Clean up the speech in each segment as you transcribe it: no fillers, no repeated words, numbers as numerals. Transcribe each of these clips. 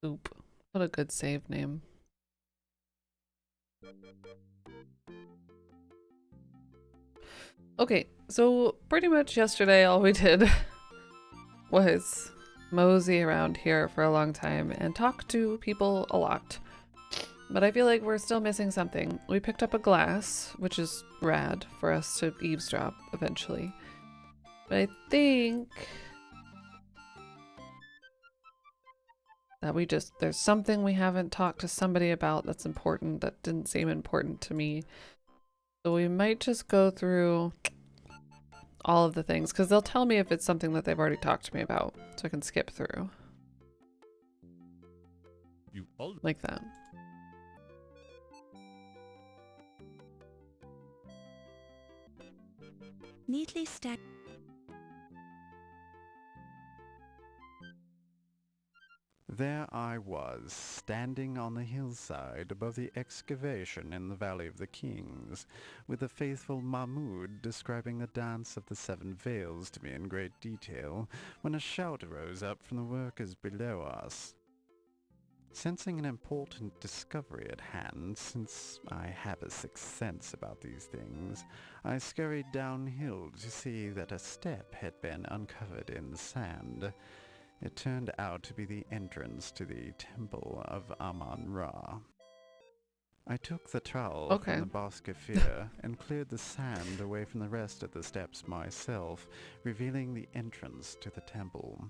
Oop. What a good save name. Okay, so pretty much yesterday all we did was mosey around here for a long time and talk to people a lot. But I feel like we're still missing something. We picked up a glass, which is rad for us to eavesdrop eventually. But I think that there's something we haven't talked to somebody about that's important that didn't seem important to me. So we might just go through all of the things, because they'll tell me if it's something that they've already talked to me about, so I can skip through. Like that. Neatly stacked. There I was, standing on the hillside above the excavation in the Valley of the Kings, with the faithful Mahmud describing the dance of the seven veils to me in great detail, when a shout rose up from the workers below us. Sensing an important discovery at hand, since I have a sixth sense about these things, I scurried downhill to see that a step had been uncovered in the sand. It turned out to be the entrance to the Temple of Amon Ra. I took the trowel from the Boscafir and cleared the sand away from the rest of the steps myself, revealing the entrance to the temple.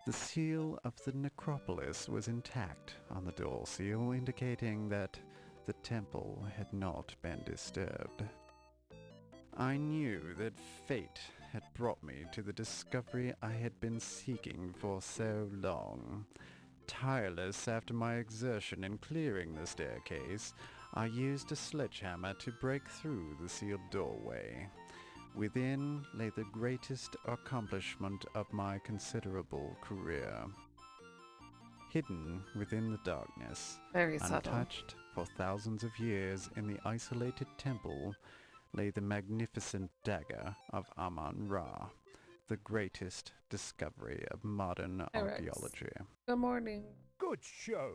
The seal of the necropolis was intact on the door seal, indicating that the temple had not been disturbed. I knew that fate had brought me to the discovery I had been seeking for so long. Tireless after my exertion in clearing the staircase, I used a sledgehammer to break through the sealed doorway. Within lay the greatest accomplishment of my considerable career. Hidden within the darkness, Very subtle. untouched for thousands of years in the isolated temple, lay the magnificent Dagger of Amon Ra, the greatest discovery of modern archaeology. Good morning. Good show.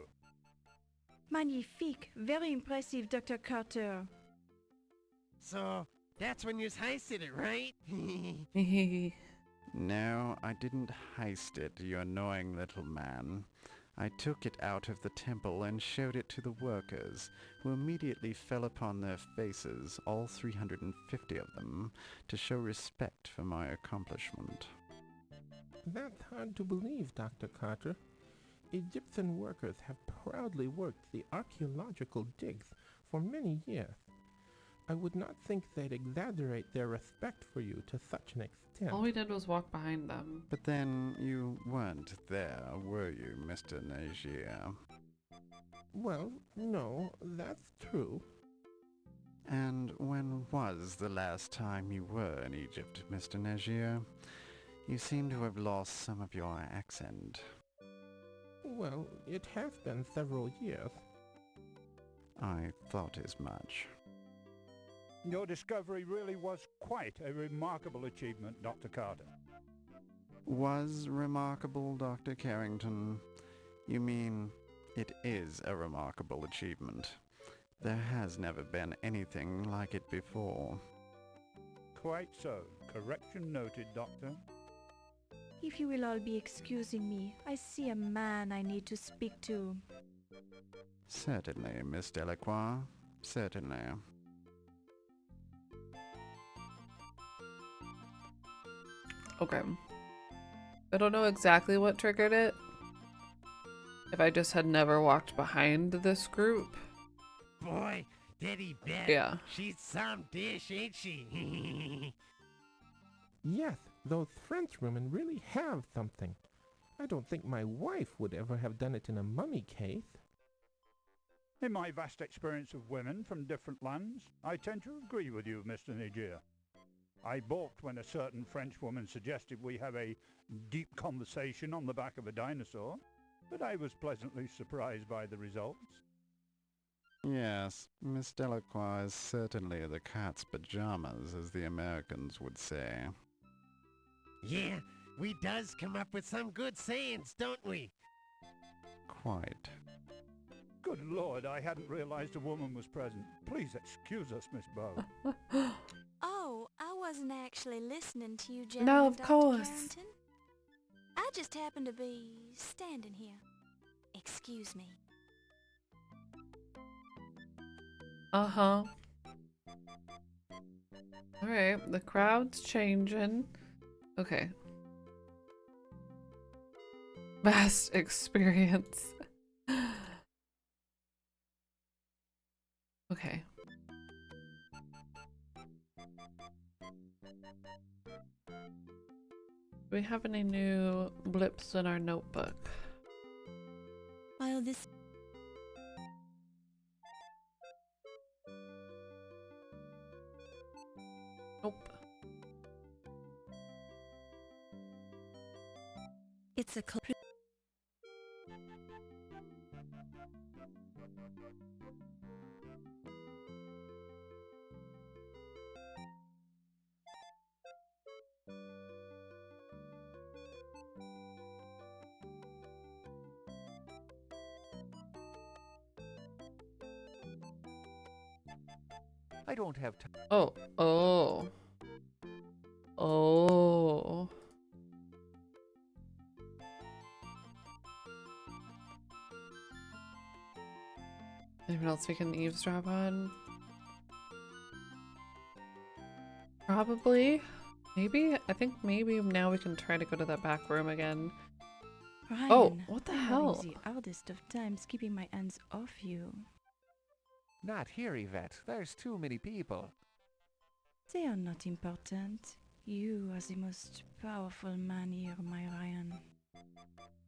Magnifique. Very impressive, Dr. Carter. So, that's when you heisted it, right? No, I didn't heist it, you annoying little man. I took it out of the temple and showed it to the workers, who immediately fell upon their faces, all 350 of them, to show respect for my accomplishment. That's hard to believe, Dr. Carter. Egyptian workers have proudly worked the archaeological digs for many years. I would not think they'd exaggerate their respect for you to such an extent. All we did was walk behind them. But then you weren't there, were you, Mr. Nagier? Well, no, that's true. And when was the last time you were in Egypt, Mr. Nagier? You seem to have lost some of your accent. Well, it has been several years. I thought as much. Your discovery really was quite a remarkable achievement, Dr. Carter. Was remarkable, Dr. Carrington? You mean, it is a remarkable achievement. There has never been anything like it before. Quite so. Correction noted, Doctor. If you will all be excusing me, I see a man I need to speak to. Certainly, Miss Delacroix. Certainly. Okay. I don't know exactly what triggered it. If I just had never walked behind this group. Boy, did he bet. Yeah. She's some dish, ain't she? Yes, those Frenchwomen really have something. I don't think my wife would ever have done it in a mummy case. In my vast experience of women from different lands, I tend to agree with you, Mr. Niger. I balked when a certain French woman suggested we have a deep conversation on the back of a dinosaur, but I was pleasantly surprised by the results. Yes, Miss Delacroix is certainly the cat's pajamas, as the Americans would say. Yeah, we does come up with some good sayings, don't we? quite. Good Lord, I hadn't realized a woman was present. Please excuse us, Miss Bow. Oh, I wasn't actually listening to you, No, gentlemen, of Dr. course. Carrington. I just happened to be standing here. Excuse me. Uh-huh. Alright, the crowd's changing. Okay. Vast experience. Okay. Do we have any new blips in our notebook? While this... Nope. It's a... I don't have time. Oh. Oh. Oh. Anyone else we can eavesdrop on? Probably. Maybe? I think maybe now we can try to go to that back room again. Ryan, Oh, what the I'm hell? having the hardest of times keeping my hands off you. Not here, Yvette. There's too many people. They are not important. You are the most powerful man here, my Ryan.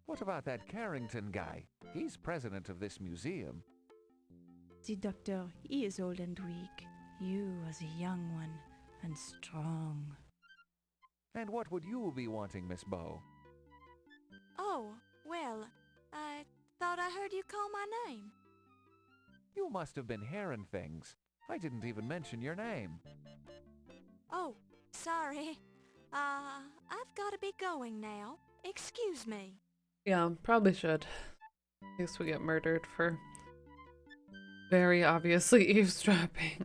What about that Carrington guy? He's president of this museum. The doctor, he is old and weak. You are the young one and strong. And what would you be wanting, Miss Bow? Oh, well, I thought I heard you call my name. You must have been hearing things. I didn't even mention your name. Oh, sorry. I've got to be going now. Excuse me. Yeah, probably should. In case we get murdered for very obviously eavesdropping.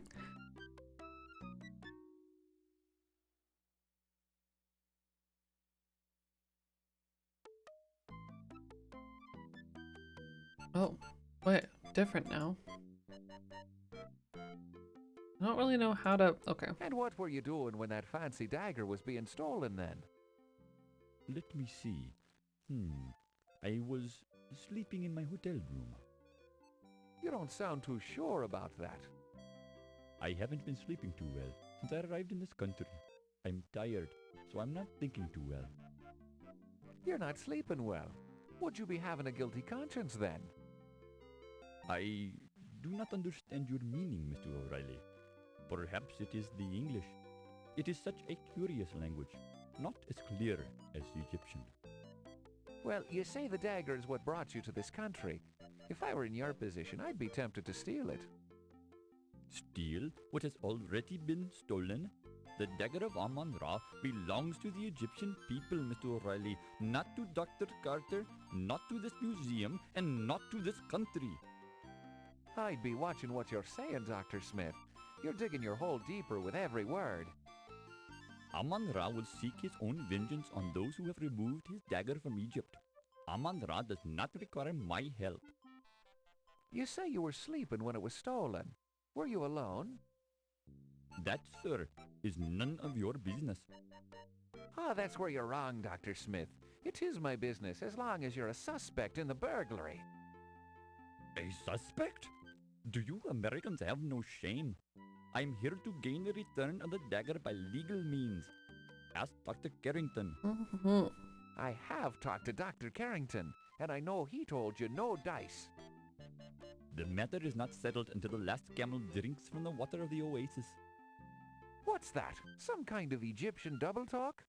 Oh, wait, different now. I don't really know how to... Okay. And what were you doing when that fancy dagger was being stolen then? Let me see. I was sleeping in my hotel room. You don't sound too sure about that. I haven't been sleeping too well since I arrived in this country. I'm tired, so I'm not thinking too well. You're not sleeping well. Would you be having a guilty conscience then? I do not understand your meaning, Mr. O'Reilly. Perhaps it is the English. It is such a curious language, not as clear as Egyptian. Well, you say the dagger is what brought you to this country. If I were in your position, I'd be tempted to steal it. Steal what has already been stolen? The Dagger of Amon Ra belongs to the Egyptian people, Mr. O'Reilly, not to Dr. Carter, not to this museum, and not to this country. I'd be watching what you're saying, Dr. Smith. You're digging your hole deeper with every word. Amon Ra will seek his own vengeance on those who have removed his dagger from Egypt. Amon Ra does not require my help. You say you were sleeping when it was stolen. Were you alone? That, sir, is none of your business. Ah, that's where you're wrong, Dr. Smith. It is my business as long as you're a suspect in the burglary. A suspect? Do you Americans have no shame? I'm here to gain the return of the dagger by legal means. Ask Dr. Carrington. I have talked to Dr. Carrington, and I know he told you no dice. The matter is not settled until the last camel drinks from the water of the oasis. What's that? Some kind of Egyptian double talk?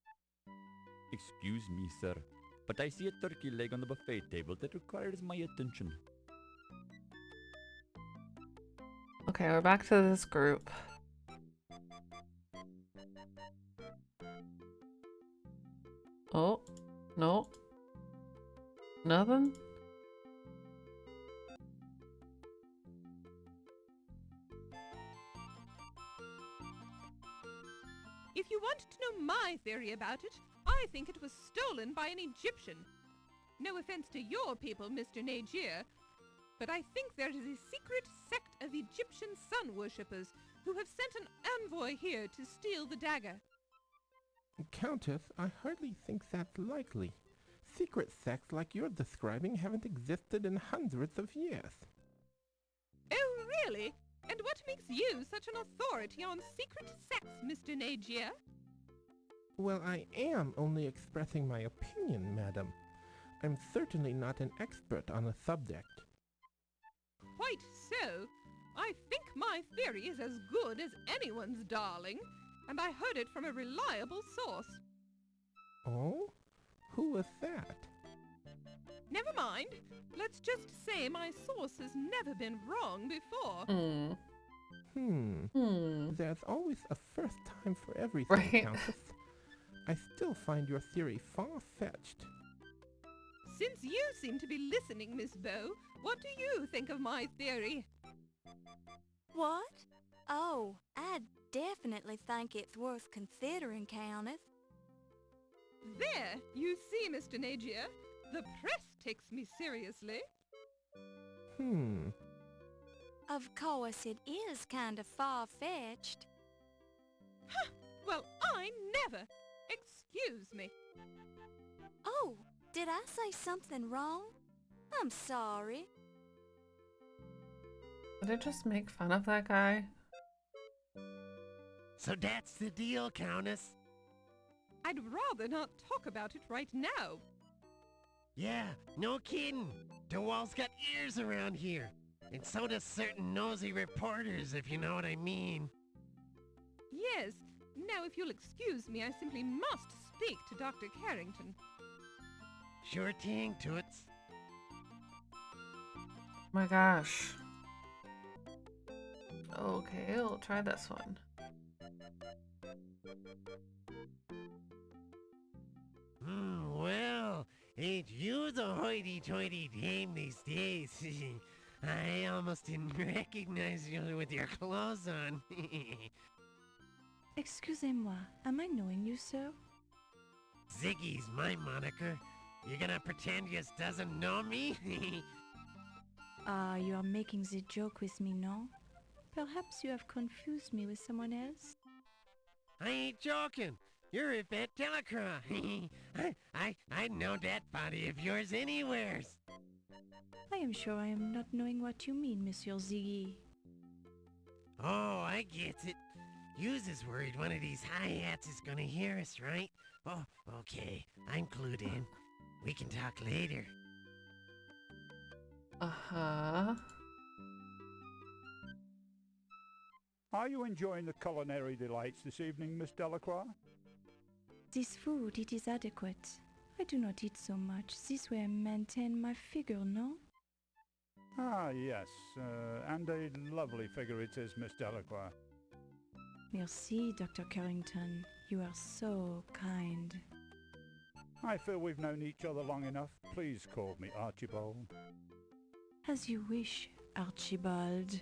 Excuse me, sir, but I see a turkey leg on the buffet table that requires my attention. Okay, we're back to this group. Oh, no. Nothing? you want to know my theory about it, I think it was stolen by an Egyptian. No offense to your people, Mr. Nagier, but I think there is a secret sect of Egyptian sun worshippers who have sent an envoy here to steal the dagger. Countess, I hardly think that's likely. Secret sects like you're describing haven't existed in hundreds of years. Oh, really? And what makes you such an authority on secret sects, Mr. Nagier? Well, I am only expressing my opinion, madam. I'm certainly not an expert on the subject. Quite so. I think my theory is as good as anyone's, darling, and I heard it from a reliable source. Oh? Who was that? Never mind. Let's just say my source has never been wrong before. There's always a first time for everything, Right. Countess. I still find your theory far-fetched. Since you seem to be listening, Miss Bow, what do you think of my theory? What? Oh, I definitely think it's worth considering, Countess. There, you see, Mr. Nagier, the press takes me seriously. Of course, it is kind of far-fetched. Huh, well, I never. Excuse me. Oh, did I say something wrong? I'm sorry. Did I just make fun of that guy? So that's the deal, Countess. I'd rather not talk about it right now. Yeah, no kidding. DeWall's got ears around here. And so does certain nosy reporters, if you know what I mean. Yes. Now, if you'll excuse me, I simply must speak to Dr. Carrington. Sure thing, Toots. Oh my gosh. Okay, we'll try this one. Well, ain't you the hoity-toity dame these days? I almost didn't recognize you with your clothes on. Excusez-moi, am I knowing you, sir? Ziggy's my moniker. You gonna pretend you doesn't know me? Ah, you are making the joke with me, no? Perhaps you have confused me with someone else? I ain't joking. You're Yvette Delacroix. I'd know that body of yours anywheres. I am sure I am not knowing what you mean, Monsieur Ziggy. Oh, I get it. Yous is worried one of these hi-hats is gonna hear us, right? Oh, okay. I'm clued in. We can talk later. Uh-huh. Are you enjoying the culinary delights this evening, Miss Delacroix? This food, it is adequate. I do not eat so much. This way I maintain my figure, no? Ah, yes. And a lovely figure it is, Miss Delacroix. Merci, Dr. Carrington. You are so kind. I feel we've known each other long enough. Please call me Archibald. As you wish, Archibald.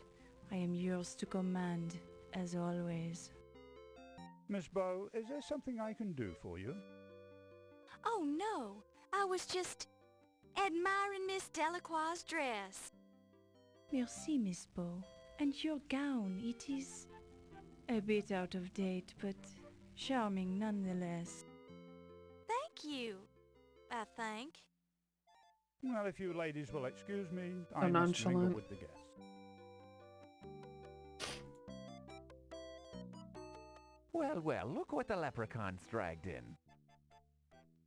I am yours to command, as always. Miss Bow, is there something I can do for you? Oh, no. I was just admiring Miss Delacroix's dress. Merci, Miss Bow. And your gown, it is a bit out of date, but charming nonetheless. Thank you, I think. Well, if you ladies will excuse me, So I must mingle nonchalant. with the guests. Well, well, look what the leprechaun's dragged in.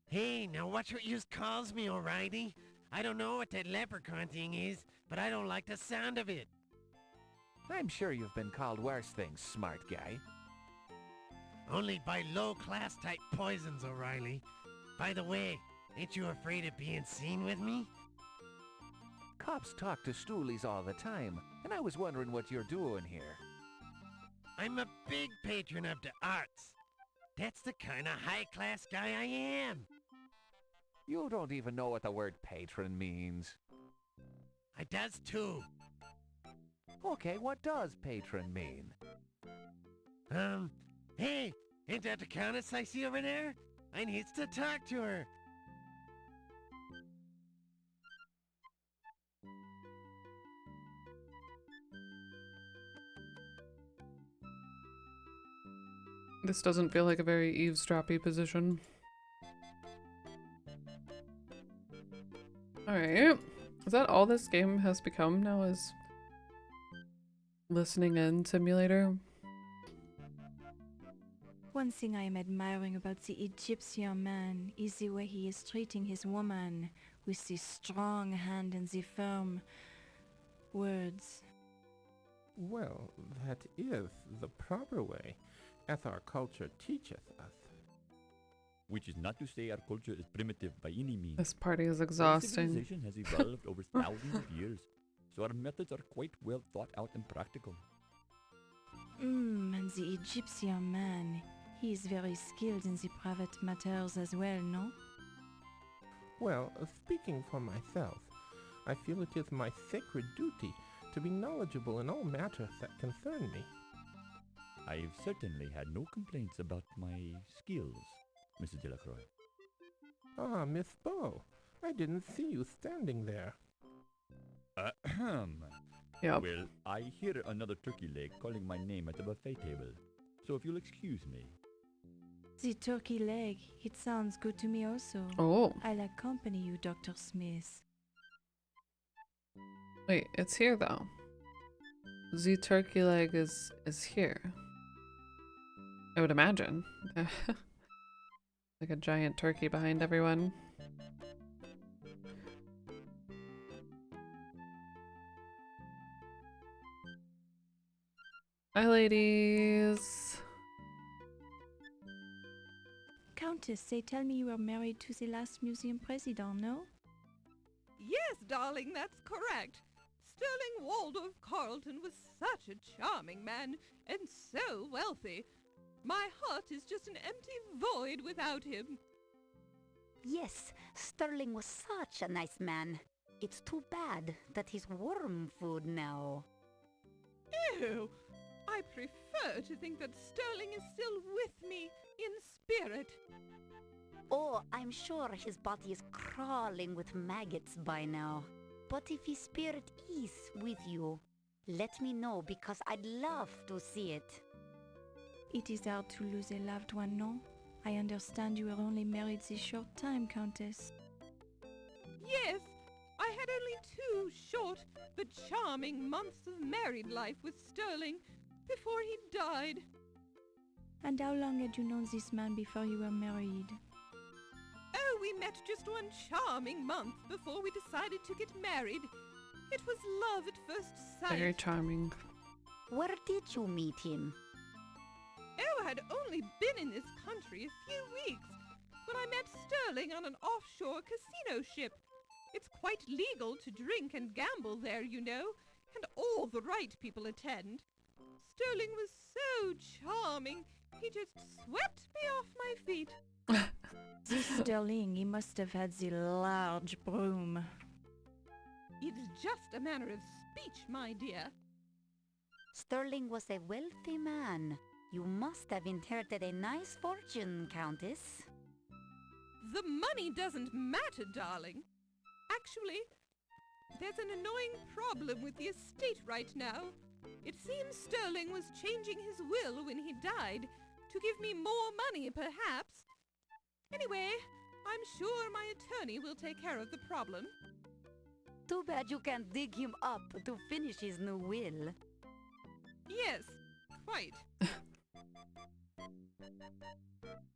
Hey, now watch what yous calls me, O'Reilly. I don't know what that leprechaun thing is, but I don't like the sound of it. I'm sure you've been called worse things, smart guy. Only by low-class type poisons, O'Reilly. By the way, ain't you afraid of being seen with me? Cops talk to stoolies all the time, and I was wondering what you're doing here. I'm a big patron of the arts. That's the kind of high-class guy I am. You don't even know what the word patron means. I does too. Okay, what does patron mean? Hey, Ain't that the countess I see over there? I needs to talk to her. This doesn't feel like a very eavesdroppy position. Alright. Is that all this game has become now, is listening in simulator? One thing I am admiring about the Egyptian man is the way he is treating his woman, with the strong hand and the firm words. Well, that is the proper way, as our culture teacheth us. Which is not to say our culture is primitive by any means. This party is Our exhausting. civilization has evolved over thousands of years, so our methods are quite well thought out and practical. And the Egyptian man, he is very skilled in the private matters as well, no? Well, speaking for myself, I feel it is my sacred duty to be knowledgeable in all matters that concern me. I've certainly had no complaints about my skills, Mrs. Delacroix. Ah, Miss Bow, I didn't see you standing there. Ahem. Yep. Well, I hear another turkey leg calling my name at the buffet table, so if you'll excuse me. The turkey leg, it sounds good to me also. Oh, I'll accompany you, Dr. Smith. wait, it's here though. The turkey leg is here. I would imagine. Like a giant turkey behind everyone. Hi, ladies. Countess, they tell me you were married to the last museum president, no? Yes, darling, that's correct. Sterling Waldorf Carlton was such a charming man, and so wealthy. My heart is just an empty void without him. Yes, Sterling was such a nice man. It's too bad that he's worm food now. Ew! I prefer to think that Sterling is still with me in spirit. Oh, I'm sure his body is crawling with maggots by now. But if his spirit is with you, let me know because I'd love to see it. It is hard to lose a loved one, no? I understand you were only married this short time, Countess. Yes, I had only 2 short but charming months of married life with Sterling before he died. And how long had you known this man before you were married? Oh, we met just 1 charming month before we decided to get married. It was love at first sight. Very charming. Where did you meet him? Oh, I had only been in this country a few weeks when I met Sterling on an offshore casino ship. It's quite legal to drink and gamble there, you know, and all the right people attend. Sterling was so charming, he just swept me off my feet. This Sterling, he must have had the large broom. It's just a manner of speech, my dear. Sterling was a wealthy man. You must have inherited a nice fortune, Countess. The money doesn't matter, darling. Actually, there's an annoying problem with the estate right now. It seems Sterling was changing his will when he died to give me more money, perhaps. Anyway, I'm sure my attorney will take care of the problem. Too bad you can't dig him up to finish his new will. Yes, quite.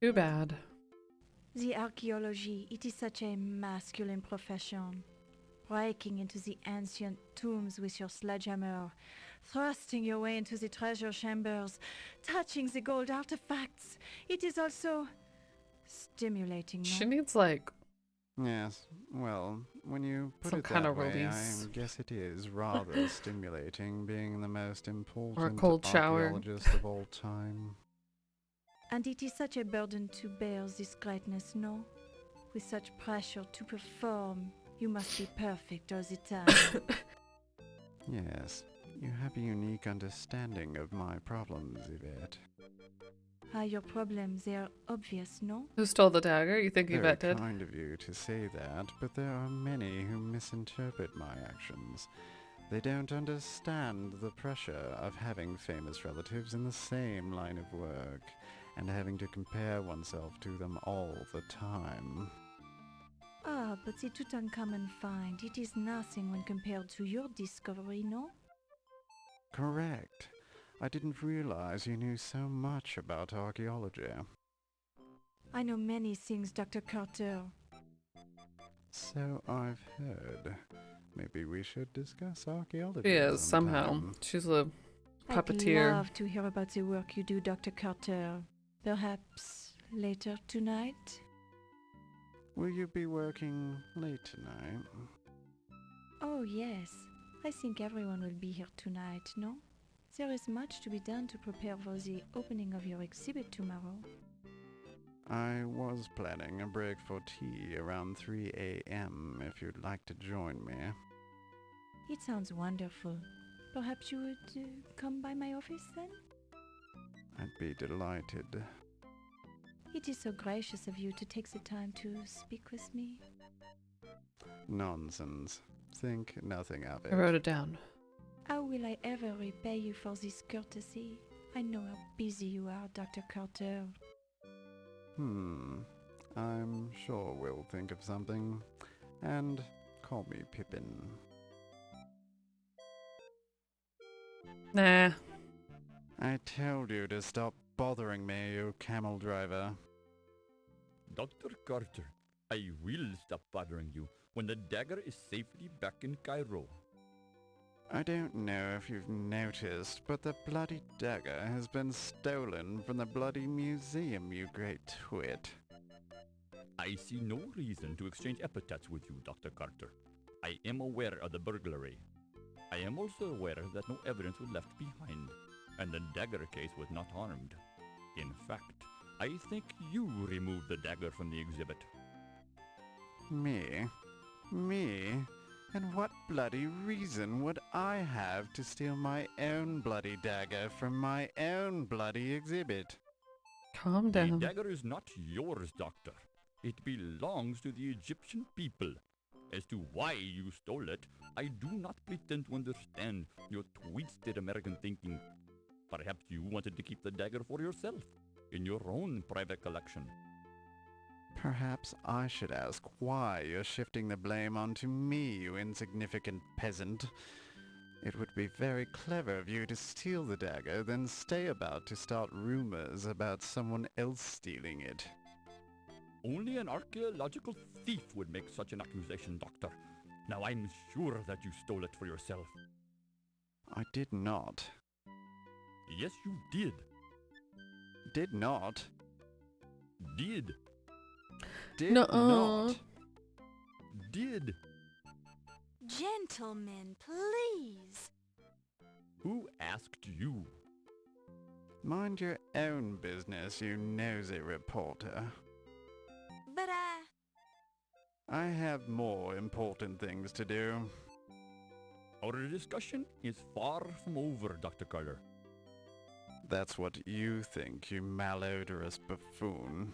Too bad. The archaeology, it is such a masculine profession. Breaking into the ancient tombs with your sledgehammer, thrusting your way into the treasure chambers, touching the gold artifacts. It is also stimulating, no? She needs like Yes, well, when you put some it kind that of way, release. I guess it is rather stimulating, being the most important cold shower. archaeologist of all time. And it is such a burden to bear this greatness, no? With such pressure to perform, you must be perfect all the time. Yes, you have a unique understanding of my problems, Yvette. Ah, your problems, they are obvious, no? Who stole the dagger? You think Very Yvette did? kind of you to say that, but there are many who misinterpret my actions. They don't understand the pressure of having famous relatives in the same line of work, and having to compare oneself to them all the time. Ah, but the Tutankhamun find, it is nothing when compared to your discovery, no? Correct. I didn't realize you knew so much about archaeology. I know many things, Dr. Carter. So I've heard. Maybe we should discuss archaeology She is, somehow. sometime. She's a I'd puppeteer. love to hear about the work you do, Dr. Carter. Perhaps later tonight? Will you be working late tonight? Oh, yes. I think everyone will be here tonight, no? There is much to be done to prepare for the opening of your exhibit tomorrow. I was planning a break for tea around 3 a.m. if you'd like to join me. It sounds wonderful. Perhaps you would come by my office then? I'd be delighted. It is so gracious of you to take the time to speak with me. Nonsense. Think nothing of it. I wrote it down. How will I ever repay you for this courtesy? I know how busy you are, Dr. Carter. I'm sure we'll think of something. And call me Pippin. Nah. I told you to stop bothering me, you camel driver. Dr. Carter, I will stop bothering you when the dagger is safely back in Cairo. I don't know if you've noticed, but the bloody dagger has been stolen from the bloody museum, you great twit. I see no reason to exchange epithets with you, Dr. Carter. I am aware of the burglary. I am also aware that no evidence was left behind, and the dagger case was not harmed. In fact, I think you removed the dagger from the exhibit. Me? Me? And what bloody reason would I have to steal my own bloody dagger from my own bloody exhibit? Calm The down. dagger is not yours, Doctor. It belongs to the Egyptian people. As to why you stole it, I do not pretend to understand your twisted American thinking. Perhaps you wanted to keep the dagger for yourself, in your own private collection. Perhaps I should ask why you're shifting the blame onto me, you insignificant peasant. It would be very clever of you to steal the dagger, then stay about to start rumors about someone else stealing it. Only an archaeological thief would make such an accusation, Doctor. Now I'm sure that you stole it for yourself. I did not. Yes, you did. Did not? Did. Did Nuh-uh. not. Did. Gentlemen, please. Who asked you? Mind your own business, you nosy reporter. But I have more important things to do. Our discussion is far from over, Dr. Carter. That's what you think, you malodorous buffoon.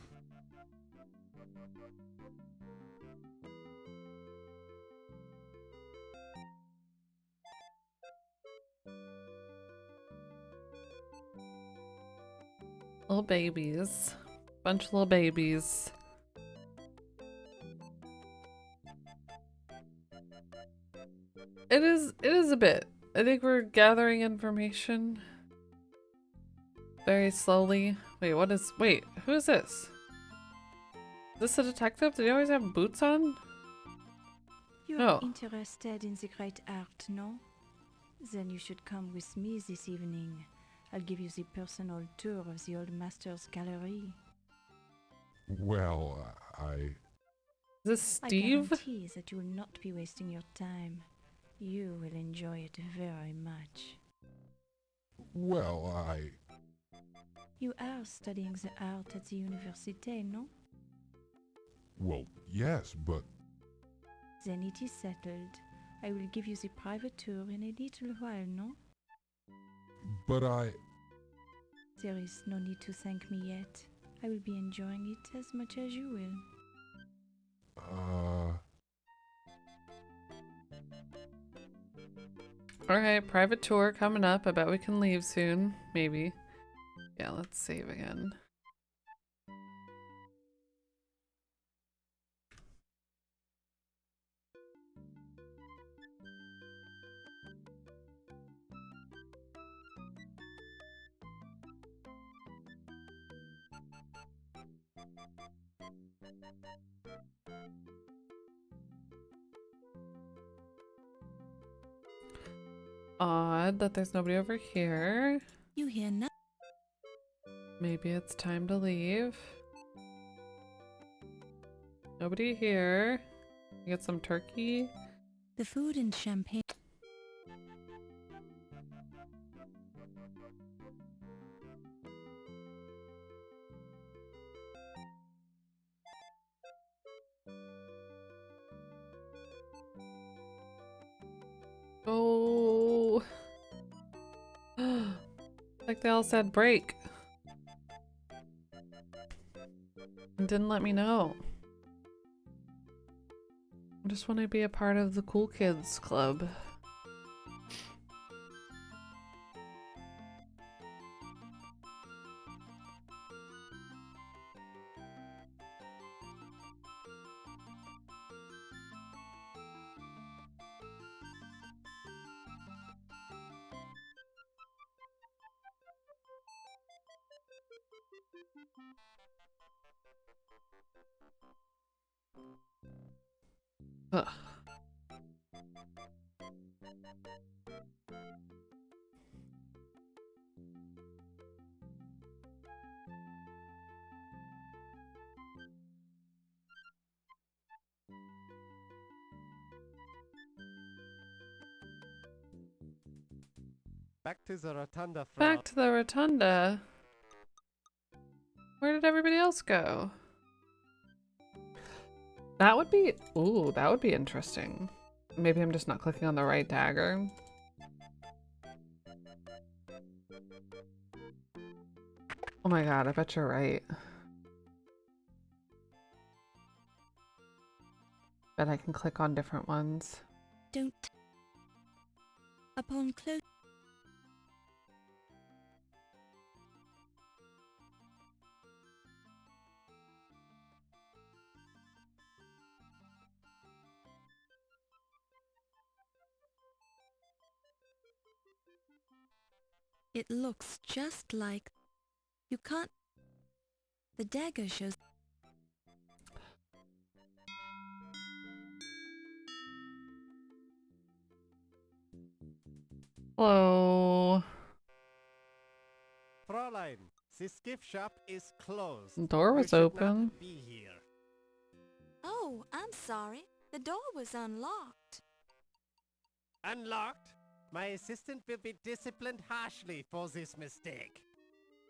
Little babies. Bunch of little babies. It is a bit. I think we're gathering information very slowly. Wait, who is this? Is this a detective? Did he always have boots on? You're Oh. interested in the great art, no? Then you should come with me this evening. I'll give you the personal tour of the old master's gallery. Well, Is this I Steve? guarantee that you will not be wasting your time. You will enjoy it very much. Well, You are studying the art at the université, no? Well, yes, but Then it is settled. I will give you the private tour in a little while, no? but There is no need to thank me yet. I will be enjoying it as much as you will. Alright, private tour coming up. I bet we can leave soon. Maybe. Yeah, let's save again. Odd that there's nobody over here. You hear nothing? Maybe it's time to leave. Nobody here. Get some turkey. The food and champagne. Oh. Like they all said break. And didn't let me know. I just want to be a part of the cool kids club. Ugh. Back to the rotunda, Back to the rotunda. Where did everybody else go? That would be, ooh, that would be interesting. Maybe I'm just not clicking on the right dagger. Oh my god, I bet you're right. Bet I can click on different ones. Don't. Upon close. It looks just like... You can't... The dagger shows... Hello. Fräulein, the gift shop is closed. The door was You should open. not be here. Oh, I'm sorry. The door was unlocked. Unlocked? My assistant will be disciplined harshly for this mistake.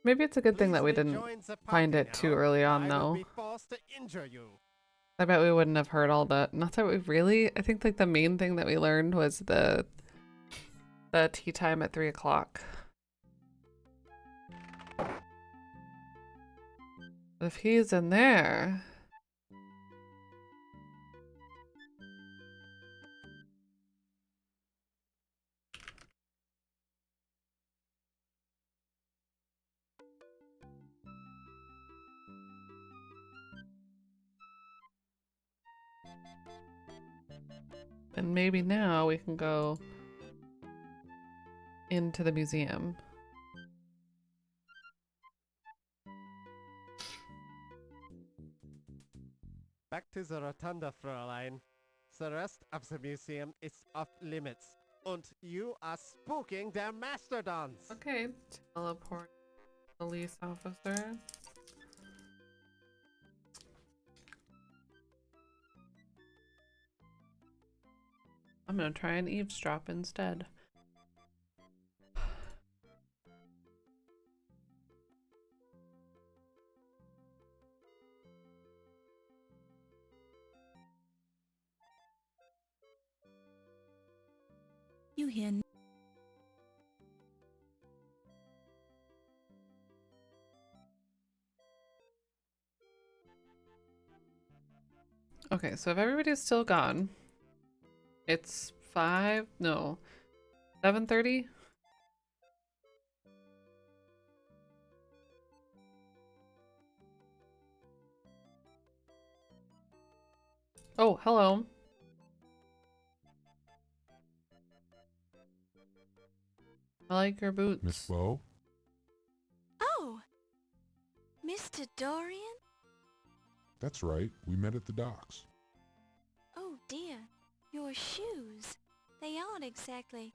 Maybe it's a good thing Please that we didn't rejoin the find party it too now. early on, I though. will be forced to injure you. I bet we wouldn't have heard all that. Not that we really... I think like the main thing that we learned was the tea time at 3 o'clock. If he's in there... And maybe now we can go into the museum. Back to the rotunda, Fräulein. The rest of the museum is off limits. And you are spooking their mastodons. Okay. Teleport police officer. I'm gonna try and eavesdrop instead. You hear... Okay, so if everybody's still gone, it's 7:30? Oh, hello. I like your boots. Miss Bo? Oh, Mr. Dorian? That's right. We met at the docks. Oh dear, your shoes. They aren't exactly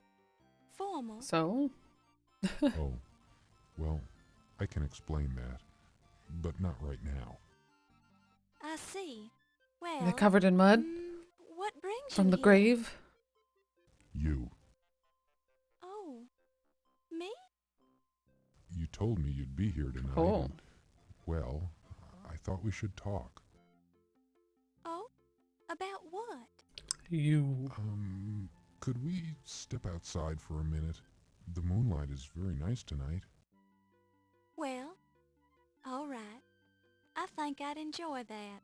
formal. So? Oh, well, I can explain that, but not right now. I see. Well, They're covered in mud what brings from you the here? grave. You. Oh, me? You told me you'd be here tonight. Oh. And, well, I thought we should talk. Oh, about what? You. Could we step outside for a minute? The moonlight is very nice tonight. Well, all right. I think I'd enjoy that.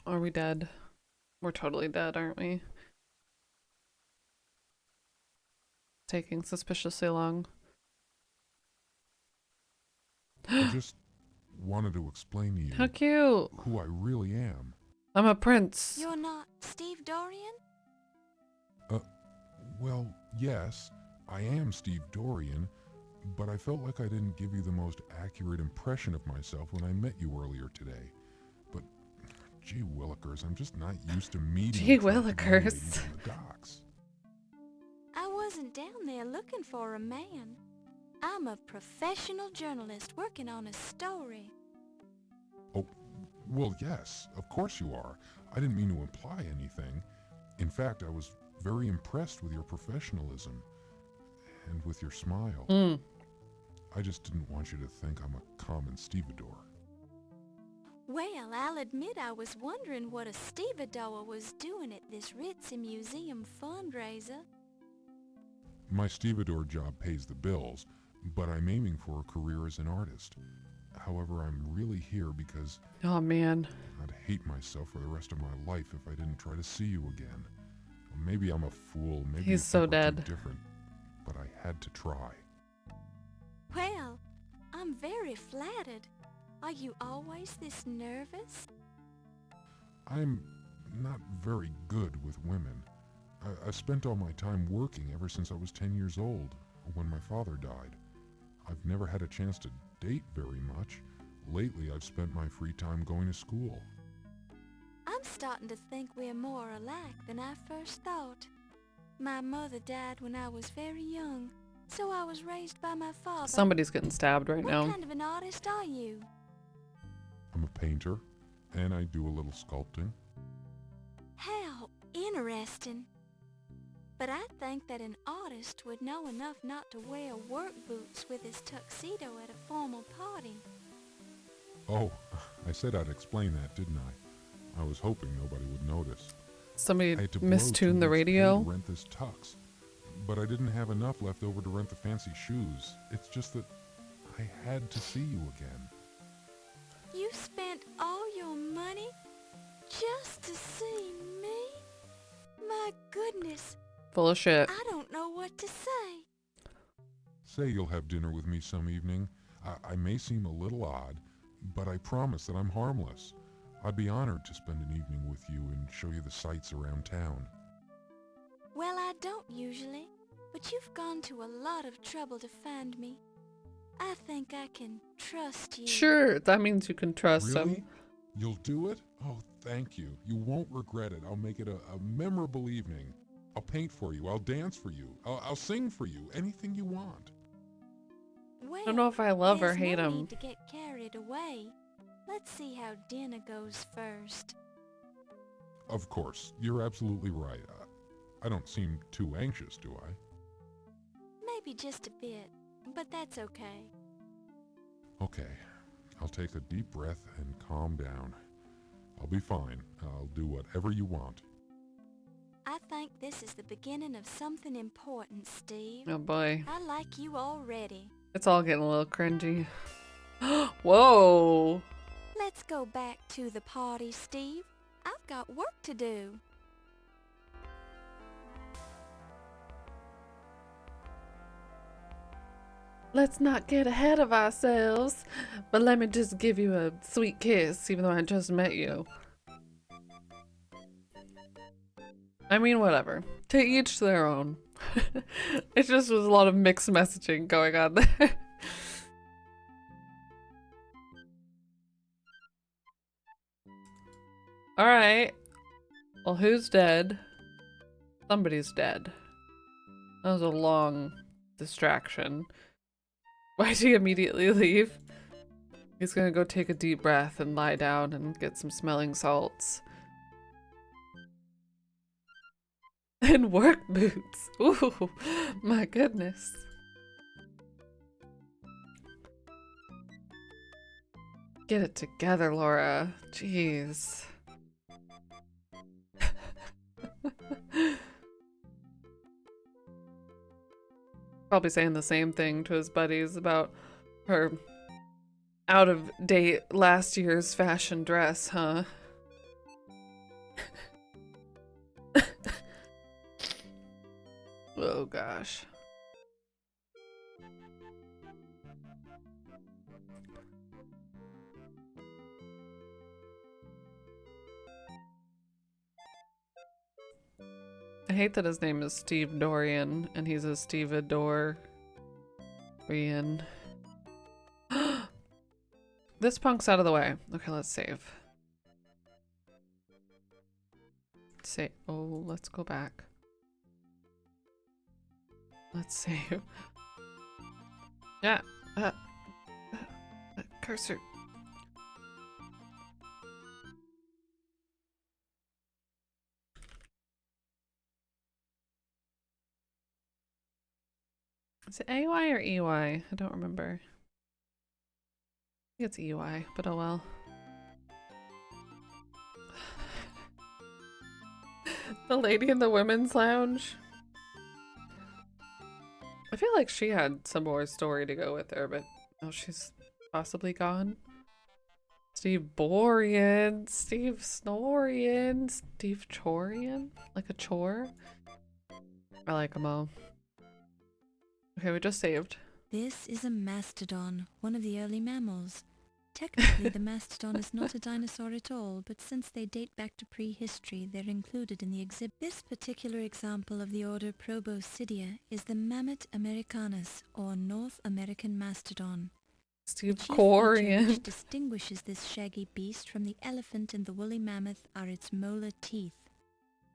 Are we dead? We're totally dead, aren't we? Taking suspiciously long. I just wanted to explain to you How cute! who I really am. I'm a prince. You're not Steve Dorian? Well, yes, I am Steve Dorian, but I felt like I didn't give you the most accurate impression of myself when I met you earlier today. But, gee willikers, I'm just not used to meeting Gee attractive willikers. ladies on the docks. I wasn't down there looking for a man. I'm a professional journalist working on a story. Oh, well, yes, of course you are. I didn't mean to imply anything. In fact, I was very impressed with your professionalism and with your smile. I just didn't want you to think I'm a common stevedore. Well, I'll admit I was wondering what a stevedore was doing at this ritzy museum fundraiser. My stevedore job pays the bills, but I'm aiming for a career as an artist. However, I'm really here because Oh man. I'd hate myself for the rest of my life if I didn't try to see you again. Maybe I'm a fool, maybe He's you so think we're too dead. different, but I had to try. Well, I'm very flattered. Are you always this nervous? I'm not very good with women. I spent all my time working ever since I was 10 years old, when my father died. I've never had a chance to date very much. Lately, I've spent my free time going to school. I'm starting to think we're more alike than I first thought. My mother died when I was very young, so I was raised by my father. Somebody's getting stabbed right What now. kind of an artist are you? I'm a painter, and I do a little sculpting. How interesting. But I think that an artist would know enough not to wear work boots with his tuxedo at a formal party. Oh, I said I'd explain that, didn't I? I was hoping nobody would notice. Somebody I had to blow mistuned the 2 weeks' pay radio. to rent this tux, but I didn't have enough left over to rent the fancy shoes. It's just that I had to see you again. You spent all your money just to see me? My goodness, Full of shit. I don't know what to say. Say you'll have dinner with me some evening. I may seem a little odd, but I promise that I'm harmless. I'd be honored to spend an evening with you and show you the sights around town. Well, I don't usually, but you've gone to a lot of trouble to find me. I think I can trust you. Sure, that means you can trust Really? him. You'll do it? Oh, thank you. You won't regret it. I'll make it a memorable evening. I'll paint for you. I'll dance for you. I'll sing for you. Anything you want. Well, I don't know if I love or there's hate no him. need to get carried away. Let's see how dinner goes first. Of course. You're absolutely right. I don't seem too anxious, do I? Maybe just a bit, but that's okay. Okay. I'll take a deep breath and calm down. I'll be fine. I'll do whatever you want. I think this is the beginning of something important, Steve. Oh boy. I like you already. It's all getting a little cringy. Whoa! Let's go back to the party, Steve. I've got work to do. Let's not get ahead of ourselves, but let me just give you a sweet kiss, even though I just met you. I mean, whatever. To each their own. It just was a lot of mixed messaging going on there. Alright. Well, who's dead? Somebody's dead. That was a long distraction. Why'd he immediately leave? He's gonna go take a deep breath and lie down and get some smelling salts. And work boots. Ooh, my goodness. Get it together, Laura. Jeez. Probably saying the same thing to his buddies about her out of date last year's fashion dress, huh? Oh gosh. I hate that his name is Steve Dorian and he's a Stevedorian. This punk's out of the way. Okay, let's save. Oh, let's go back. Let's save. Yeah. Cursor. Is it AY or EY? I don't remember. I think it's EY, but oh well. The lady in the women's lounge. I feel like she had some more story to go with her, but oh, she's possibly gone. Steve Borian, Steve Snorian, Steve Chorian, like a chore. I like them all. Okay, we just saved. This is a mastodon, one of the early mammals. Technically, the mastodon is not a dinosaur at all, but since they date back to prehistory, they're included in the exhibit. This particular example of the order Proboscidea is the Mammoth americanus, or North American mastodon. Steve The chief feature Corian. which distinguishes this shaggy beast from the elephant and the woolly mammoth are its molar teeth.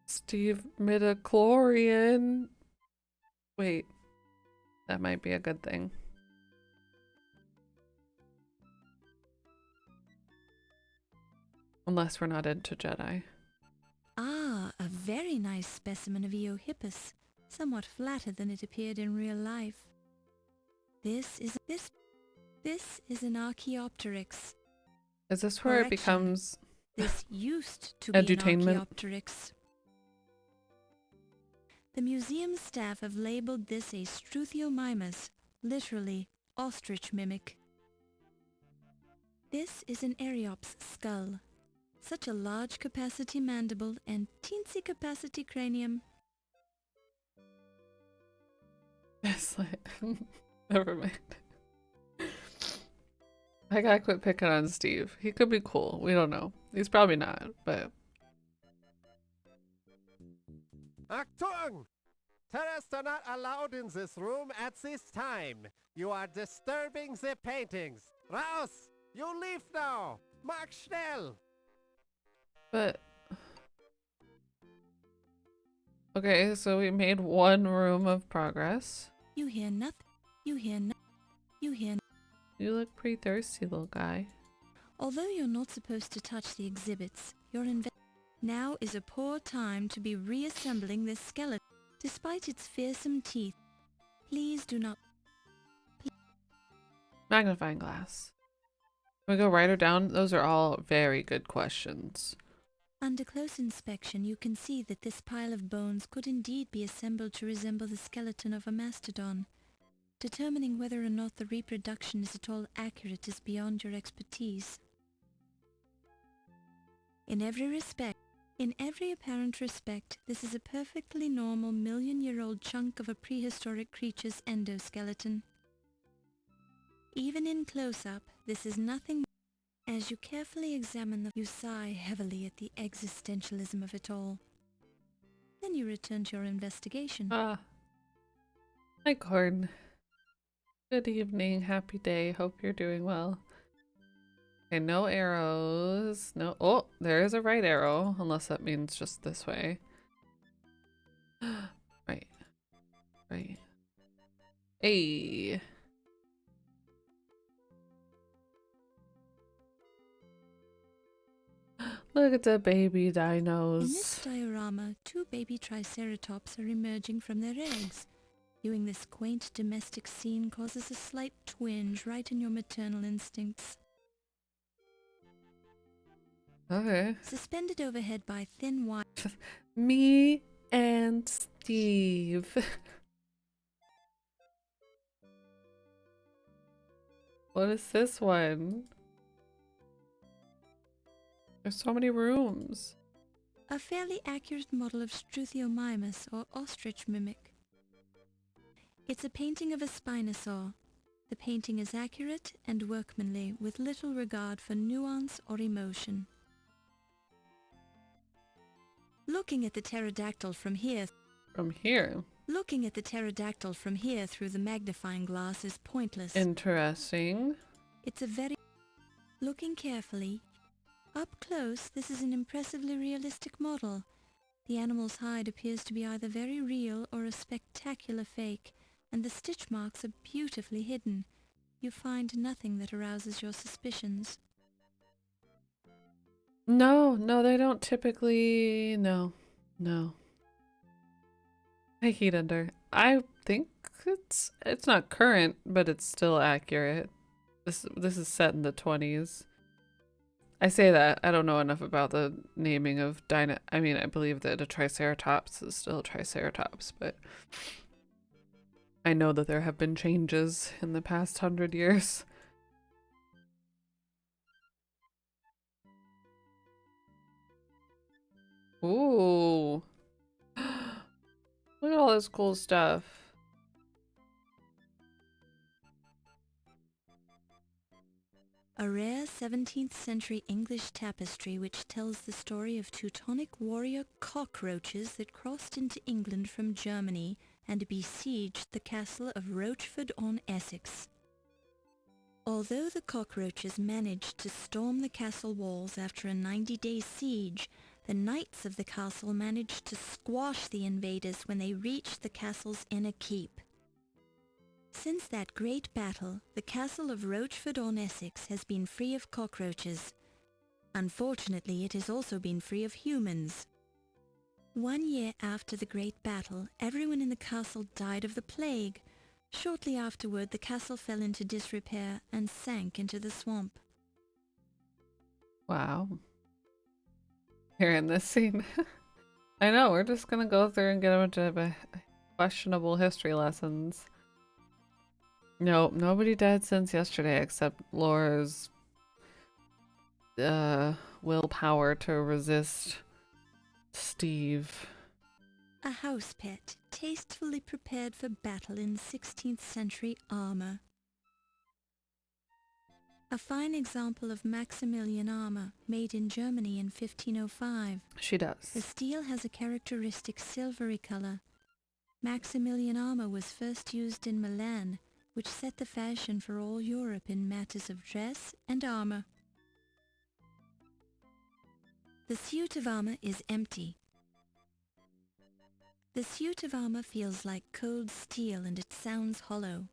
Steve Midichlorian. Wait. That might be a good thing. Unless we're not into Jedi. Ah, a very nice specimen of Eohippus, somewhat flatter than it appeared in real life. This is an Archaeopteryx. Is this where it Correction. becomes This used to be an edutainment? Archaeopteryx. The museum staff have labeled this a Struthiomimus, literally ostrich mimic. This is an Eriops skull. Such a large capacity mandible and teensy capacity cranium. It's like, never mind. I gotta quit picking on Steve. He could be cool. We don't know. He's probably not, but Achtung! Terrorists are not allowed in this room at this time. You are disturbing the paintings. Raus! You leave now! Mach schnell! But okay, so we made one room of progress. You hear nothing. You hear no. You hear. You look pretty thirsty, little guy. Although you're not supposed to touch the exhibits, now is a poor time to be reassembling this skeleton, despite its fearsome teeth. Please do not. Magnifying glass. Can we go right or down? Those are all very good questions. Under close inspection, you can see that this pile of bones could indeed be assembled to resemble the skeleton of a mastodon. Determining whether or not the reproduction is at all accurate is beyond your expertise. In every apparent respect, this is a perfectly normal million-year-old chunk of a prehistoric creature's endoskeleton. Even in close-up, this is nothing. As you carefully examine you sigh heavily at the existentialism of it all. Then you return to your investigation. Ah. Hi, Corn. Good evening, happy day, hope you're doing well. Okay, no arrows. No. Oh, there is a right arrow, unless that means just this way. Right. Right. Hey. Look at the baby dinos. In this diorama, 2 baby triceratops are emerging from their eggs. Viewing this quaint domestic scene causes a slight twinge right in your maternal instincts. Okay. Suspended overhead by thin wire. Me and Steve. What is this one? There's so many rooms. A fairly accurate model of Struthiomimus, or ostrich mimic. It's a painting of a spinosaur. The painting is accurate and workmanly, with little regard for nuance or emotion. Looking at the pterodactyl from here... Looking at the pterodactyl from here through the magnifying glass is pointless. Interesting. It's a very... Looking carefully... Up close, this is an impressively realistic model. The animal's hide appears to be either very real or a spectacular fake, and the stitch marks are beautifully hidden. You find nothing that arouses your suspicions. No, they don't typically... No. Hey, Heat Under. I think it's not current, but it's still accurate. This is set in the 20s. I say that. I don't know enough about the naming of I mean, I believe that a Triceratops is still a Triceratops, but I know that there have been changes in the past 100 years. Ooh. Look at all this cool stuff. A rare 17th century English tapestry which tells the story of Teutonic warrior cockroaches that crossed into England from Germany and besieged the castle of Rochford-on-Essex. Although the cockroaches managed to storm the castle walls after a 90-day siege, the knights of the castle managed to squash the invaders when they reached the castle's inner keep. Since that great battle, the castle of Rochford-on-Essex has been free of cockroaches. Unfortunately, it has also been free of humans. 1 year after the great battle, everyone in the castle died of the plague. Shortly afterward, the castle fell into disrepair and sank into the swamp. Wow. Here in this scene. I know, we're just gonna go through and get a bunch of questionable history lessons. Nope, nobody died since yesterday except Laura's willpower to resist Steve. A house pet, tastefully prepared for battle in 16th century armor. A fine example of Maximilian armor, made in Germany in 1505. She does. The steel has a characteristic silvery color. Maximilian armor was first used in Milan, which set the fashion for all Europe in matters of dress and armor. The suit of armor is empty. The suit of armor feels like cold steel and it sounds hollow.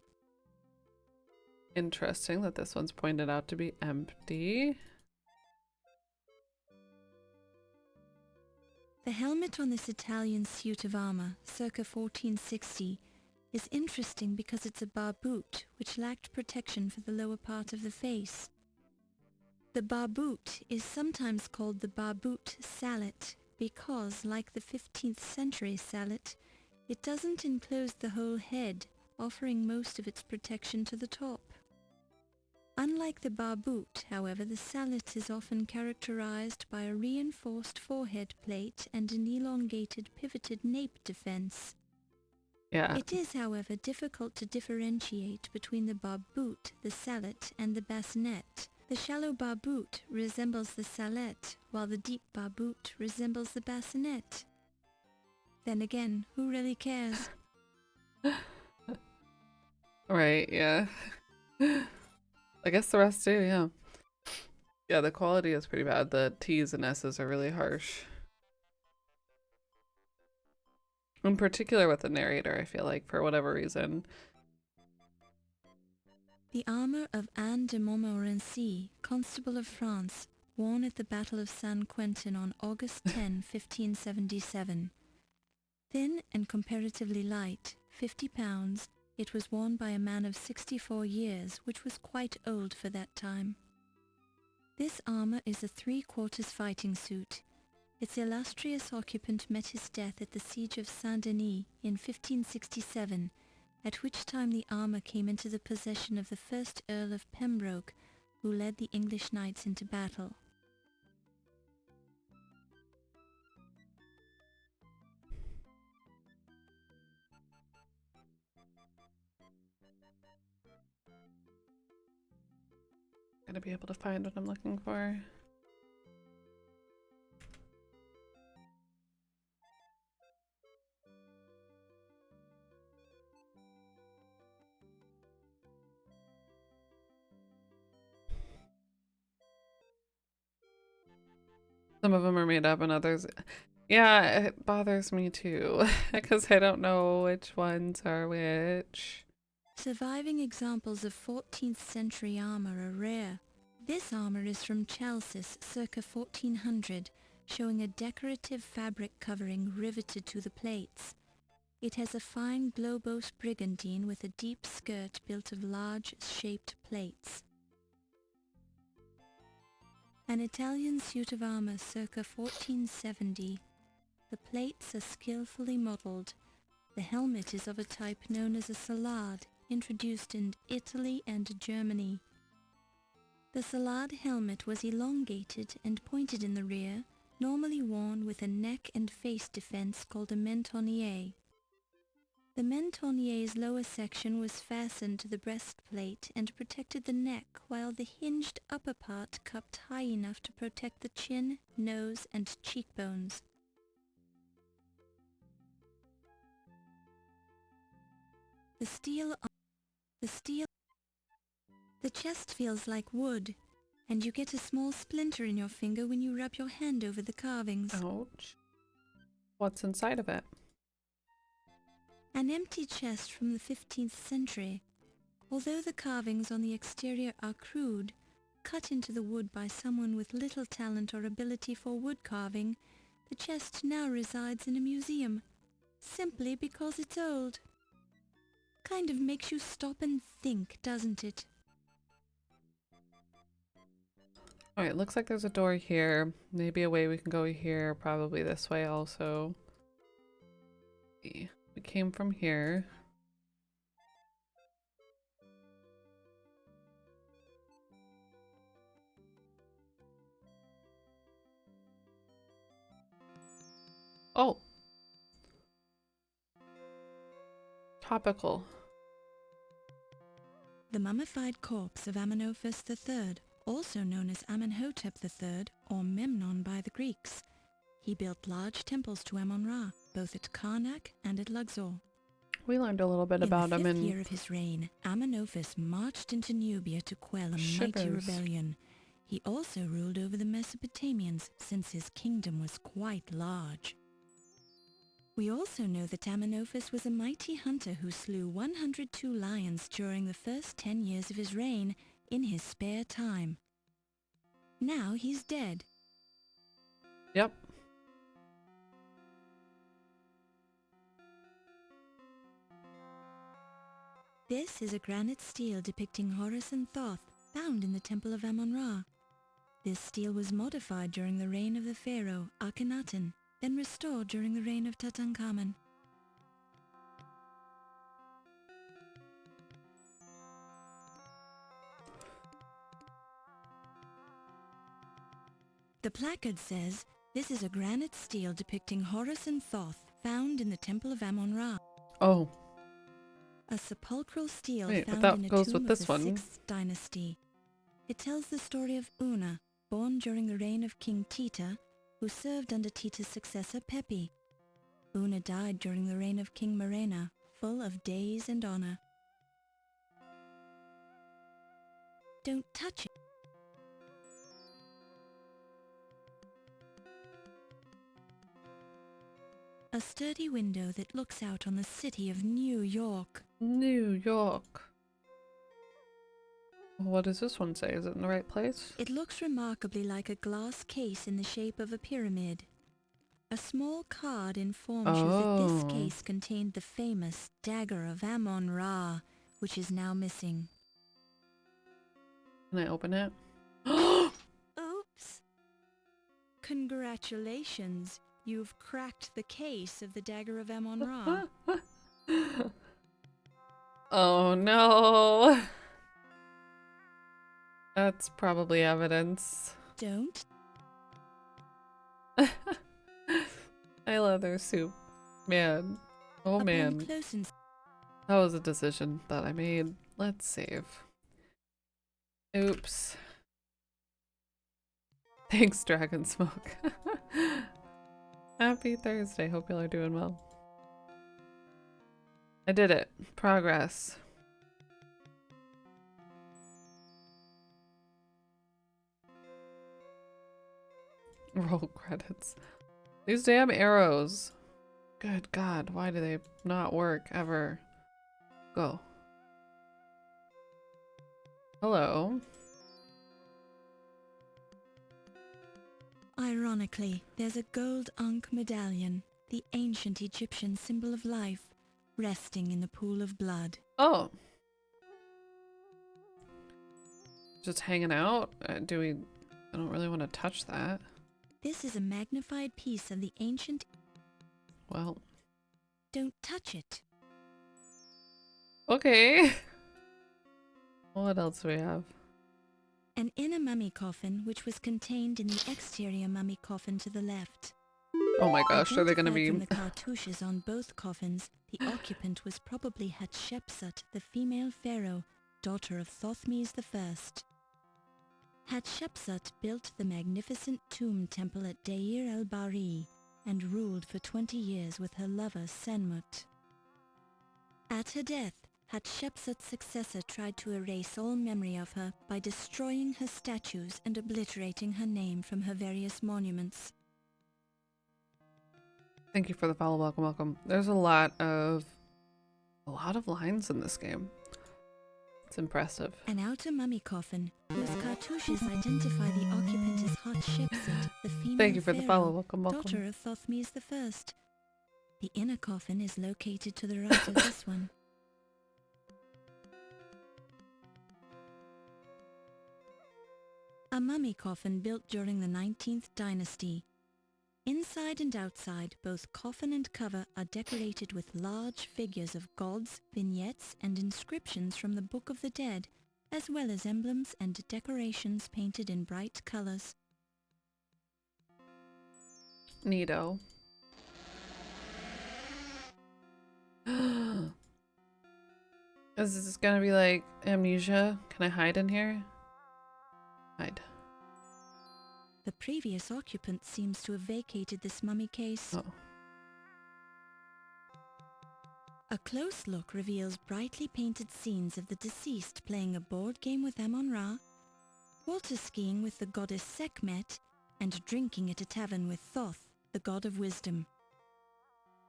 Interesting that this one's pointed out to be empty. The helmet on this Italian suit of armor, circa 1460, is interesting because it's a barboot which lacked protection for the lower part of the face. The barboot is sometimes called the barboot sallet because, like the 15th century sallet, it doesn't enclose the whole head, offering most of its protection to the top. Unlike the barboot, however, the sallet is often characterized by a reinforced forehead plate and an elongated pivoted nape defense. Yeah. It is, however, difficult to differentiate between the barboot, the sallet, and the bassinet. The shallow barboot resembles the sallet, while the deep barboot resembles the bassinet. Then again, who really cares? Right, yeah. I guess the rest do, yeah. Yeah, the quality is pretty bad. The T's and S's are really harsh. In particular with the narrator, I feel like, for whatever reason. The armor of Anne de Montmorency, Constable of France, worn at the Battle of San Quentin on August 10, 1577. Thin and comparatively light, 50 pounds, it was worn by a man of 64 years, which was quite old for that time. This armor is a 3/4 fighting suit. Its illustrious occupant met his death at the Siege of Saint-Denis in 1567, at which time the armor came into the possession of the first Earl of Pembroke, who led the English knights into battle. Gonna be able to find what I'm looking for. Some of them are made up and others... Yeah, it bothers me too, because I don't know which ones are which. Surviving examples of 14th century armor are rare. This armor is from Chalcis circa 1400, showing a decorative fabric covering riveted to the plates. It has a fine globose brigandine with a deep skirt built of large shaped plates. An Italian suit of armor circa 1470. The plates are skillfully modelled. The helmet is of a type known as a salade, introduced in Italy and Germany. The salade helmet was elongated and pointed in the rear, normally worn with a neck and face defense called a mentonnier. The mentonnier's lower section was fastened to the breastplate and protected the neck, while the hinged upper part cupped high enough to protect the chin, nose, and cheekbones. The chest feels like wood, and you get a small splinter in your finger when you rub your hand over the carvings. Ouch. What's inside of it? An empty chest from the 15th century. Although the carvings on the exterior are crude, cut into the wood by someone with little talent or ability for wood carving, the chest now resides in a museum, simply because it's old. Kind of makes you stop and think, doesn't it? Alright, looks like there's a door here. Maybe a way we can go here. Probably this way also. We came from here. Oh! Topical. The mummified corpse of Amenophis III, also known as Amenhotep III or Memnon by the Greeks. He built large temples to Amon Ra, both at Karnak and at Luxor. We learned a little bit about him in the 5th year of his reign, Amenophis marched into Nubia to quell a mighty rebellion. He also ruled over the Mesopotamians, since his kingdom was quite large. We also know that Amenophis was a mighty hunter who slew 102 lions during the first 10 years of his reign in his spare time. Now he's dead. Yep. This is a granite stele depicting Horus and Thoth, found in the Temple of Amon Ra. This steel was modified during the reign of the pharaoh Akhenaten, then restored during the reign of Tutankhamun. The placard says, "This is a granite steel depicting Horus and Thoth, found in the Temple of Amon Ra." Oh. A sepulchral steel Wait, but found that in a goes tomb with of this the one. 6th dynasty. It tells the story of Una, born during the reign of King Tita, who served under Tita's successor Pepi. Una died during the reign of King Murena, full of days and honor. Don't touch it. A sturdy window that looks out on the city of New York. New York. What does this one say? Is it in the right place? It looks remarkably like a glass case in the shape of a pyramid. A small card informs you that this case contained the famous Dagger of Amon Ra, which is now missing. Can I open it? Oops! Congratulations, you've cracked the case of the Dagger of Amon Ra. Oh no! That's probably evidence. Don't. I leather soup. Man. Oh man. That was a decision that I made. Let's save. Oops. Thanks, Dragon Smoke. Happy Thursday. Hope y'all are doing well. I did it. Progress. Roll credits. These damn arrows. Good God, why do they not work ever? Go. Hello. Ironically, there's a gold Ankh medallion, the ancient Egyptian symbol of life, resting in the pool of blood. Oh. Just hanging out? I don't really want to touch that. This is a magnified piece of the ancient... Well. Don't touch it. Okay. What else do we have? An inner mummy coffin which was contained in the exterior mummy coffin to the left. Oh my gosh, are they going to be... From the cartouches on both coffins, the occupant was probably Hatshepsut, the female pharaoh, daughter of Thothmes I. Hatshepsut built the magnificent tomb temple at Deir el-Bahri and ruled for 20 years with her lover Senmut. At her death, Hatshepsut's successor tried to erase all memory of her by destroying her statues and obliterating her name from her various monuments. Thank you for the follow. Welcome, welcome. There's a lot of lines in this game. It's impressive. An outer mummy coffin, whose cartouches identify the occupant as Hatshepsut, the female Thank you for the follow. pharaoh, Welcome, welcome. daughter of Thothmes I. The inner coffin is located to the right of this one. A mummy coffin built during the 19th dynasty. Inside and outside, both coffin and cover are decorated with large figures of gods, vignettes, and inscriptions from the Book of the Dead, as well as emblems and decorations painted in bright colors. Neato. Is this gonna be like Amnesia? Can I hide in here? Hide. The previous occupant seems to have vacated this mummy case. Oh. A close look reveals brightly painted scenes of the deceased playing a board game with Amon Ra, water skiing with the goddess Sekhmet, and drinking at a tavern with Thoth, the god of wisdom.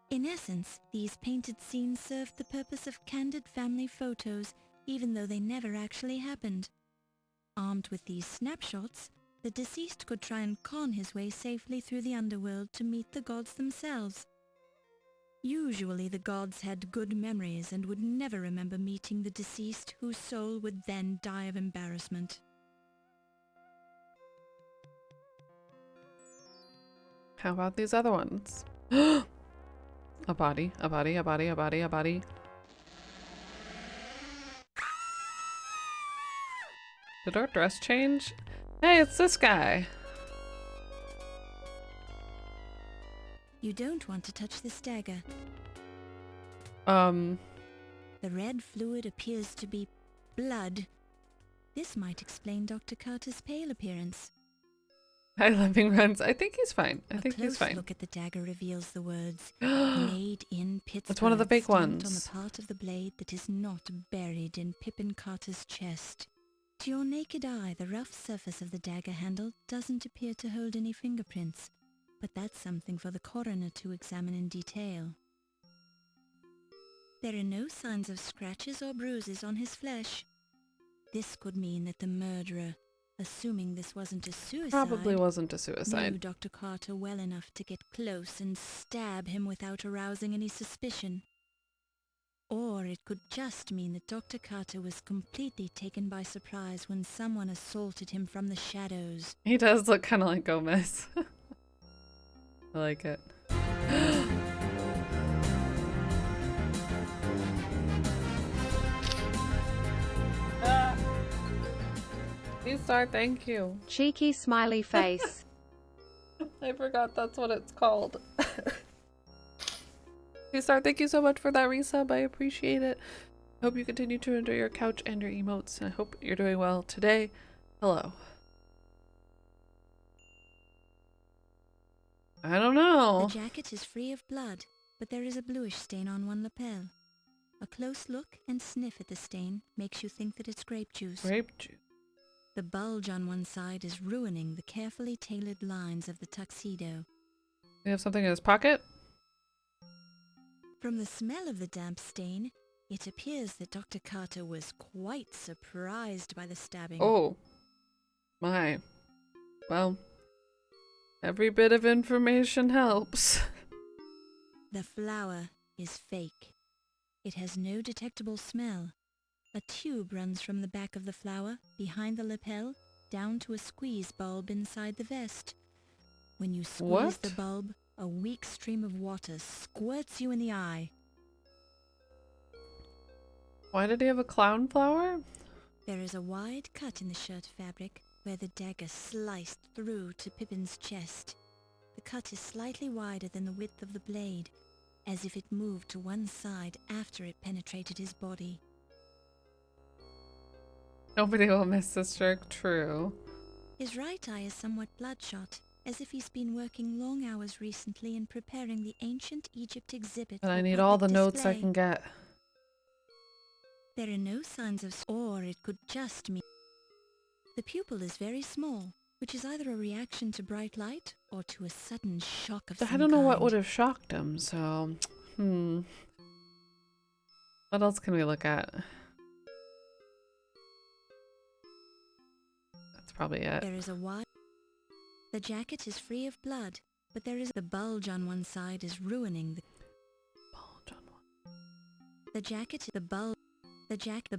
In essence, these painted scenes served the purpose of candid family photos, even though they never actually happened. Armed with these snapshots, the deceased could try and con his way safely through the underworld to meet the gods themselves. Usually the gods had good memories and would never remember meeting the deceased, whose soul would then die of embarrassment. How about these other ones? A body, a body, a body, a body, a body. Did our dress change? Hey, it's this guy. You don't want to touch this dagger. Um, The red fluid appears to be blood. This might explain Dr. Carter's pale appearance. hi, Living Runs. I think he's fine. I think he's A close fine. look at the dagger reveals the words, made in Pittsburgh. It's one of the fake stamped ones. on the part of the blade that is not buried in Pippin Carter's chest. To your naked eye, the rough surface of the dagger handle doesn't appear to hold any fingerprints, but that's something for the coroner to examine in detail. There are no signs of scratches or bruises on his flesh. This could mean that the murderer, assuming this wasn't a suicide, Probably wasn't a knew suicide. Dr. Carter well enough to get close and stab him without arousing any suspicion. Or it could just mean that Dr. Carter was completely taken by surprise when someone assaulted him from the shadows. He does look kind of like Gomez. I like it. Star, thank you. Cheeky smiley face. I forgot that's what it's called. Star, thank you so much for that resub. I appreciate it. Hope you continue to enjoy your couch and your emotes, and I hope you're doing well today. Hello. I don't know. The jacket is free of blood, but there is a bluish stain on one lapel. A close look and sniff at the stain makes you think that it's grape juice. Grape juice. The bulge on one side is ruining the carefully tailored lines of the tuxedo. We have something in his pocket? From the smell of the damp stain, it appears that Dr. Carter was quite surprised by the stabbing. Oh. My. Well, every bit of information helps. The flower is fake. It has no detectable smell. A tube runs from the back of the flower, behind the lapel, down to a squeeze bulb inside the vest. When you squeeze the bulb, a weak stream of water squirts you in the eye. Why did he have a clown flower? There is a wide cut in the shirt fabric where the dagger sliced through to Pippin's chest. The cut is slightly wider than the width of the blade, as if it moved to one side after it penetrated his body. Nobody will miss this trick, true. His right eye is somewhat bloodshot, as if he's been working long hours recently in preparing the ancient Egypt exhibit. But I for need all the public notes I display. can get. There are no signs of, or it could just mean. The pupil is very small, which is either a reaction to bright light or to a sudden shock of some I don't know what kind. would have shocked him, so... What else can we look at? That's probably it. There is a wide... The jacket is free of blood, but there is the bulge on one side is ruining the... Bulge on one. The jacket, the bulb, the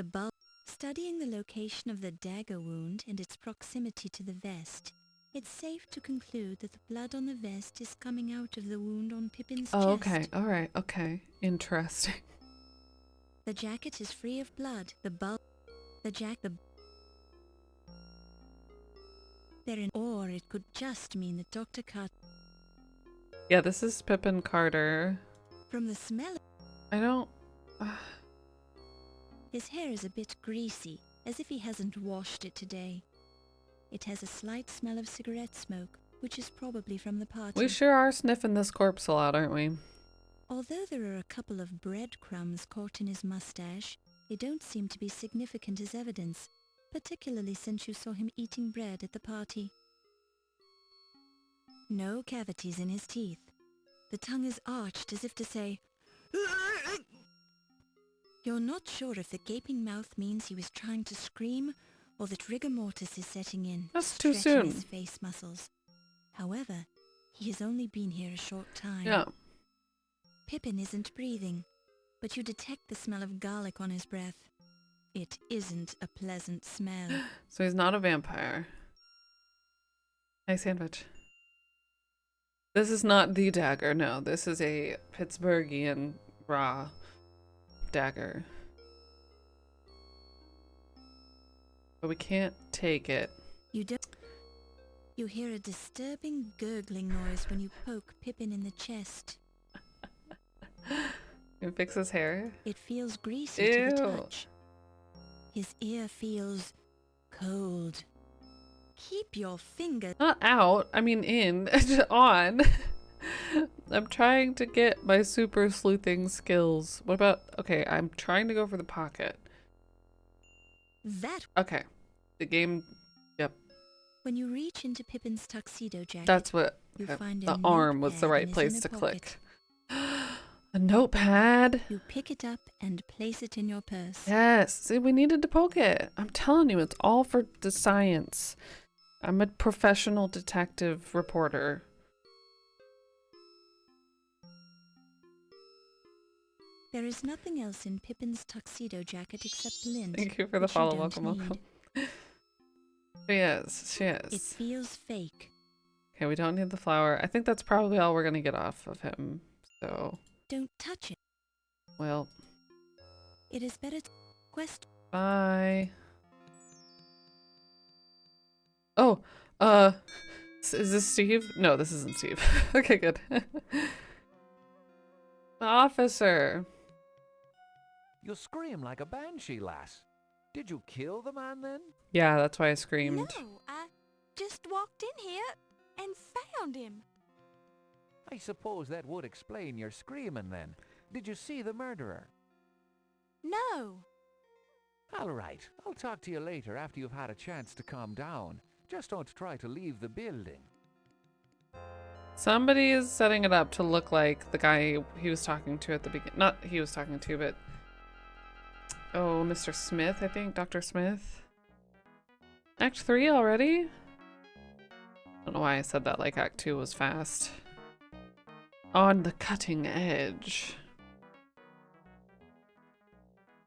bulb. Studying the location of the dagger wound and its proximity to the vest, it's safe to conclude that the blood on the vest is coming out of the wound on Pippin's chest. Oh, okay. Alright, okay. Interesting. The jacket is free of blood. The bulb, the jack, the... Or it could just mean that Dr. Carter... Yeah, this is Pippin Carter. From the smell... I don't... His hair is a bit greasy, as if he hasn't washed it today. It has a slight smell of cigarette smoke, which is probably from the party. We sure are sniffing this corpse a lot, aren't we? Although there are a couple of breadcrumbs caught in his mustache, they don't seem to be significant as evidence, particularly since you saw him eating bread at the party. No cavities in his teeth. The tongue is arched as if to say, You're not sure if the gaping mouth means he was trying to scream or that rigor mortis is setting in, That's too stretching soon. his face muscles. However, he has only been here a short time. Yeah. Pippin isn't breathing, but you detect the smell of garlic on his breath. It isn't a pleasant smell. So he's not a vampire. Nice sandwich. This is not the dagger, no. This is a Pittsburghian Ra dagger. But we can't take it. You don't. You hear a disturbing gurgling noise when you poke Pippin in the chest. Can we fix his hair? It feels greasy to the Ew. touch. His ear feels cold. Keep your finger. Not out. I mean in. On. I'm trying to get my super sleuthing skills. What about... Okay, I'm trying to go for the pocket. That. Okay. The game... Yep. When you reach into Pippin's tuxedo jacket, That's what... you okay. find The a arm was the notepad right in his place inner to pocket. click. A notepad. You pick it up and place it in your purse. Yes. See, we needed to poke it. I'm telling you, it's all for the science. I'm a professional detective reporter. There is nothing else in Pippin's tuxedo jacket except lint. Thank you for the which you follow. don't Welcome, welcome. need. She is. She It is. feels fake. Okay, we don't need the flower. I think that's probably all we're gonna get off of him. So, Don't touch it. well, It is better to quest. bye. Oh, is this Steve? No, this isn't Steve. Okay, good. Officer. You scream like a banshee, lass. Did you kill the man then? Yeah, that's why I screamed. No, I just walked in here and found him. I suppose that would explain your screaming then. Did you see the murderer? No. All right, I'll talk to you later after you've had a chance to calm down. Just don't try to leave the building. Somebody is setting it up to look like the guy he was talking to at the beginning. Not he was talking to, but... Oh, Mr. Smith, I think. Dr. Smith. Act 3 already? I don't know why I said that like Act 2 was fast. On the cutting edge.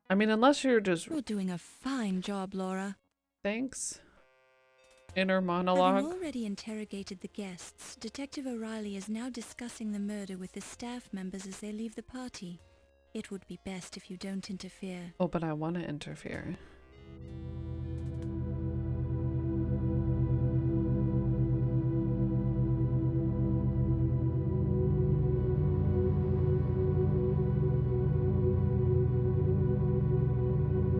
I mean, unless you're just... You're doing a fine job, Laura. Thanks. Inner monologue. Having already interrogated the guests, Detective O'Reilly is now discussing the murder with the staff members as they leave the party. It would be best if you don't interfere. Oh, but I want to interfere.